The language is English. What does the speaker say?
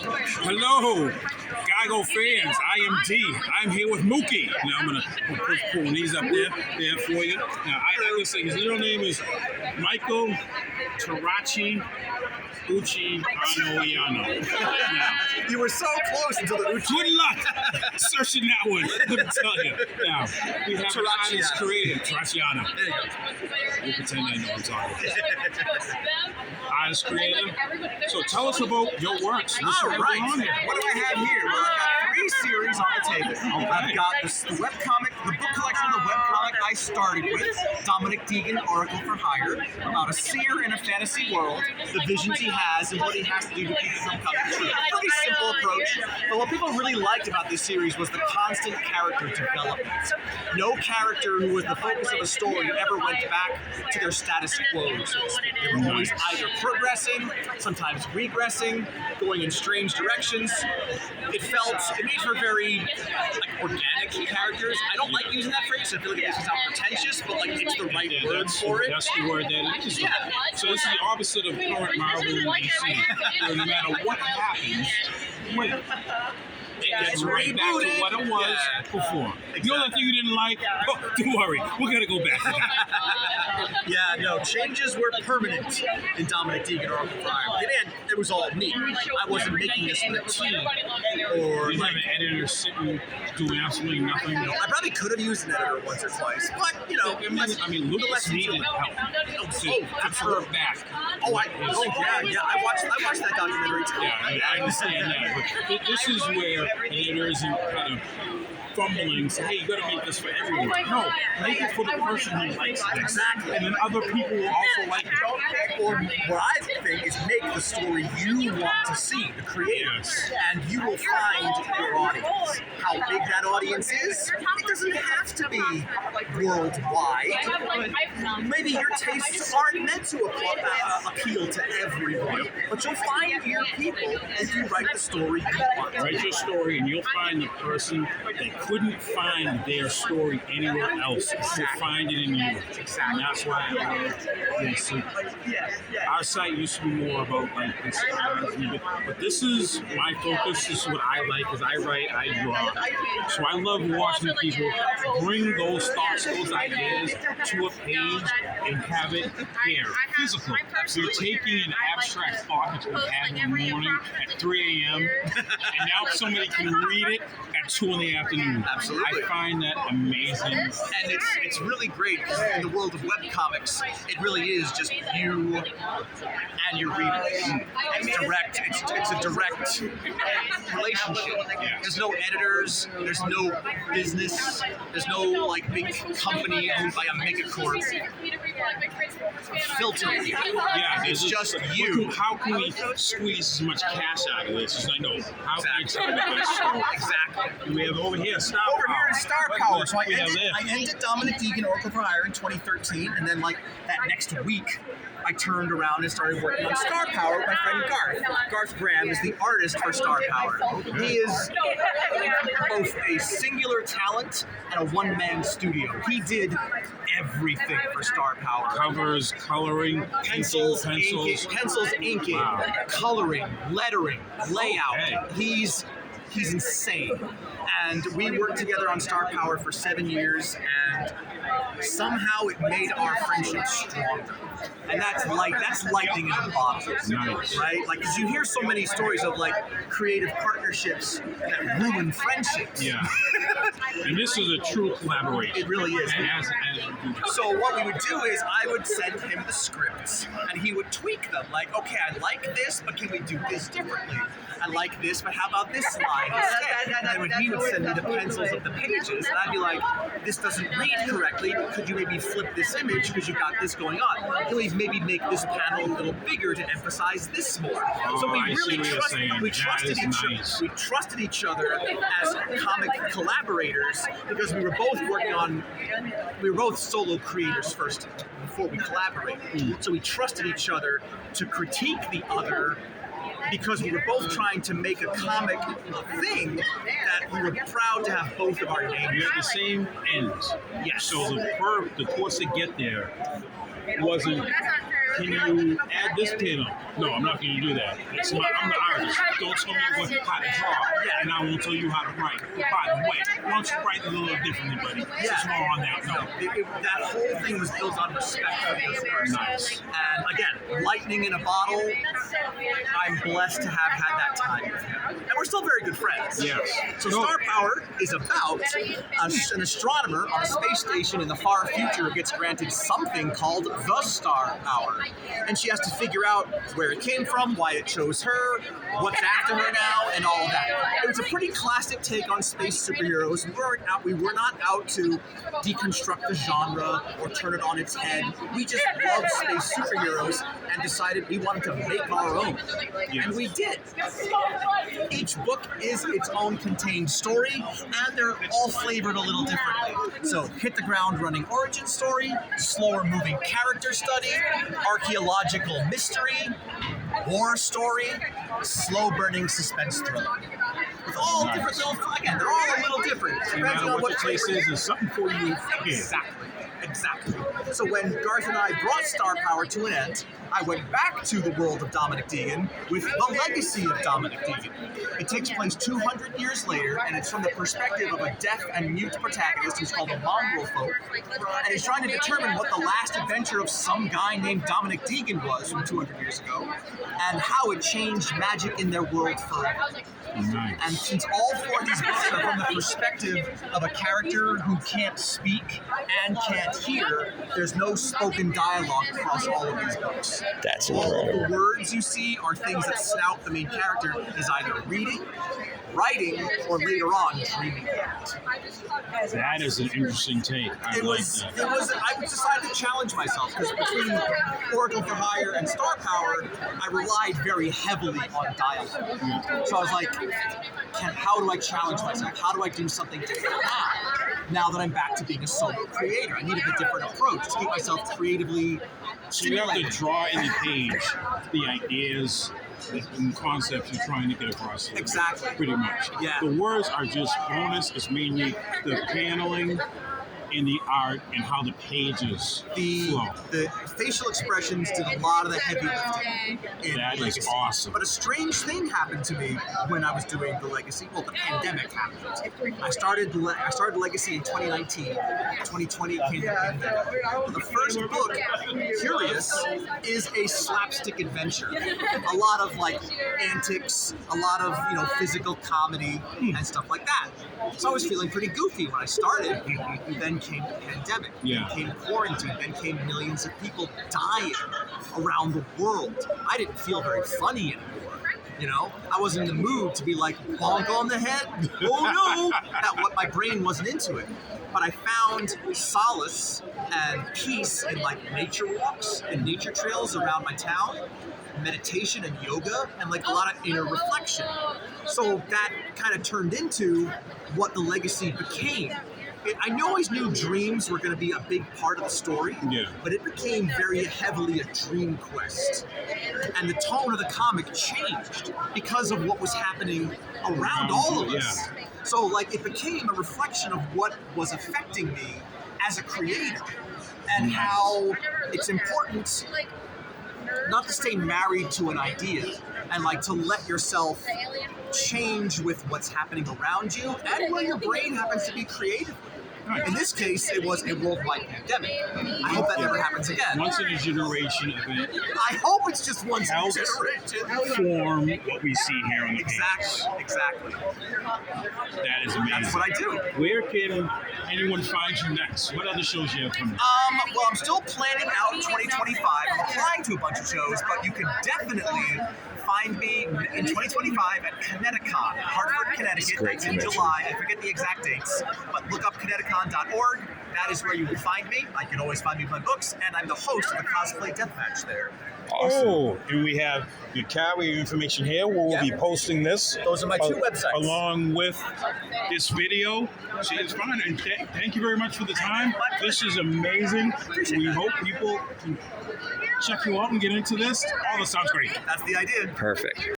Hello, GYGO fans. I am D. I'm here with Mookie. Now I'm gonna pull these up there for you. Now I would say his little name is Michael Terracciano. You were so close until the Uchi. Good luck searching that one. Let me tell you. Now we have an artist creative, Terracciano. There you go. You pretend I know I'm talking. Artist creative. So tell us about your works. All right. What do I have here? Well, I've got 3 series on the table. Okay. I've got the webcomic, the book collection of the webcomic I started with, Dominic Deegan, Oracle for Hire, about a seer in a fantasy world, the visions he has, and what he has to do to keep from coming true. Pretty simple approach, but what people really liked about this series was the constant character development. No character who was the focus of a story ever went back to their status quo, so to speak. They were always either progressing, sometimes regressing, going in strange directions. It made for very organic characters. I don't like using that phrase. I feel like it makes it sound pretentious, but it's the right word for it. That's the word that it is. Yeah. So this is the opposite of current Marvel and DC. So no matter what happens, it gets right back to what it was before. Exactly. The only thing you didn't like, don't worry, we're gonna go back to that. Yeah, no, changes were permanent in Dominic Deegan or Oracle for Hire. It was all me. I wasn't making this with a team or you have an editor sitting doing absolutely nothing. You know, I probably could have used an editor once or twice, but I mean, Lucas needed help to curve back. I watched that documentary too. Yeah, I understand that, but this is where editors and kind of fumbling say, hey, you gotta make this for everyone. No, make it for the person who likes it. Exactly. And then other people will also like it. Or what I think is make the story you want to see, the creators, and you will find your audience. How big that audience is, it doesn't have to be worldwide. Maybe your tastes aren't meant to appeal to everyone, but you'll find your people if you write the story you want. Write your story and you'll find the person that couldn't find their story anywhere else. You'll find it in you. And that's why I love this. Our site used to be more about this, but this is my focus. This is what I like, because I write, I draw. So I love watching people bring those thoughts, those ideas to a page and have it there, physical. So you're taking an abstract thought that you had in the morning at 3 a.m. and now somebody can read it at 2 in the afternoon. Absolutely. I find that amazing. And it's really great because in the world of webcomics, it really is just you and your readers. It's a direct relationship. Yeah. There's no editors, there's no business, there's no big company owned by a megacorp filtering you. Yeah, it's just you. How can we squeeze as much cash out of this as I know? How can I tell you this story? Exactly. We have over here Star Over Power. here is Star Power. So I have ended Dominic Deegan Oracle for Hire in 2013, and then that next week, I turned around and started working on Star Power with my friend Garth. Garth Graham is the artist for Star Power. He is both a singular talent and a one-man studio. He did everything for Star Power. Covers, coloring, pencils, inking, wow. Coloring, lettering, layout. Okay. He's insane. And we worked together on Star Power for 7 years, and somehow it made our friendship stronger. And that's lightning in a bottle, nice. Right? Because you hear so many stories of creative partnerships that ruin friendships. Yeah. And this is a true collaboration. It really is. So what we would do is I would send him the scripts, and he would tweak them. Okay, I like this, but can we do this differently? I like this, but how about this line instead? And then when he would send me the pencils of the pages, and I'd be like, this doesn't read correctly. Could you maybe flip this image because you've got this going on? Can we maybe make this panel a little bigger to emphasize this more? So we really trusted each other as comic collaborators because we were both solo creators first before we collaborated. So we trusted each other to critique the other, because we were both trying to make a comic thing that we were proud to have both of our names. We had the same ends. Yes. So the course to get there wasn't can you add this panel? No, I'm not going to do that. I'm the artist. Don't tell me how to draw, and I won't tell you how to write. By the way, why don't you write a little differently, buddy? Yeah. Just more on that. No. That whole thing was built on respect for this person. Nice. And again, lightning in a bottle. I'm blessed to have had that time with him. And we're still very good friends. Yes. So Star Power is about an astronomer on a space station in the far future gets granted something called the Star Power. And she has to figure out where it came from, why it chose her, what's after her now, and all of that. It was a pretty classic take on space superheroes. We were not out to deconstruct the genre or turn it on its head. We just loved space superheroes and decided we wanted to make our own. Yes. And we did. Each book is its own contained story, and they're all flavored a little differently. So, hit the ground running origin story, slower moving character study, archaeological mystery, war story, slow burning suspense thriller. With all different, again, they're all a little different. No matter what your taste is, there's something for you. Exactly. So when Garth and I brought Star Power to an end, I went back to the world of Dominic Deegan with The Legacy of Dominic Deegan. It takes place 200 years later, and it's from the perspective of a deaf and mute protagonist who's called a mongrel folk, and he's trying to determine what the last adventure of some guy named Dominic Deegan was from 200 years ago, and how it changed magic in their world forever. Nice. And since all four of these books are from the perspective of a character who can't speak and can't hear, there's no spoken dialogue across all of these books. That's all incredible. of the words you see are things that Snout, the main character, is either reading, writing, or later on dreaming about. That is an interesting take. I like that. I decided to challenge myself because between Oracle for Hire and Star Power, I relied very heavily on dialogue. So I was like, how do I challenge myself? How do I do something different now that I'm back to being a solo creator? I needed a different approach to keep myself creatively So you have to stimulated. draw in the page the ideas and concepts you're trying to get across. Exactly. Pretty much. Yeah. The words are just bonus. It's mainly the paneling and the art and how the pages flow. The facial expressions did a lot of the heavy lifting in That is Legacy. awesome. But a strange thing happened to me when I was doing the Legacy. Well, the pandemic happened. I started Legacy in 2019. 2020 came the pandemic. The first book, Curious, is a slapstick adventure. A lot of like antics, a lot of physical comedy and stuff like that. So I was feeling pretty goofy when I started. Then came the pandemic, Yeah. then came quarantine, then came millions of people dying around the world. I didn't feel very funny anymore. I wasn't in the mood to be like, bonk on the head, oh no! My brain wasn't into it. But I found solace and peace in like nature walks and nature trails around my town, meditation and yoga, and like a lot of inner reflection. So that kind of turned into what the Legacy became. I always knew dreams were going to be a big part of the story, but it became very heavily a dream quest. And the tone of the comic changed because of what was happening around all of us. So, like, it became a reflection of what was affecting me as a creator and how it's important not to stay married to an idea and, like, to let yourself change with what's happening around you and where your brain happens to be creative. In this case, it was a worldwide pandemic. I hope that never happens again. Once in a generation event. I hope it's just once in a Helps generation. form what we see here on the page. Exactly. That is amazing. That's what I do. Where can anyone find you next? What other shows you have coming? Well, I'm still planning out 2025. I'm applying to a bunch of shows, but you can definitely find me in 2025 at Connecticut, Hartford, Connecticut. That's in July. I forget the exact dates, but look up Connecticut.org. That is where you will find me. I can always find me with my books, and I'm the host of the Cosplay Deathmatch there. Awesome. Oh, and we have your carrier information here where we'll be posting this. Those are my two websites. Along with this video. See, it's fun. And thank you very much for the time. This is amazing. We hope people can check you out and get into this. All this sounds great. That's the idea. Perfect.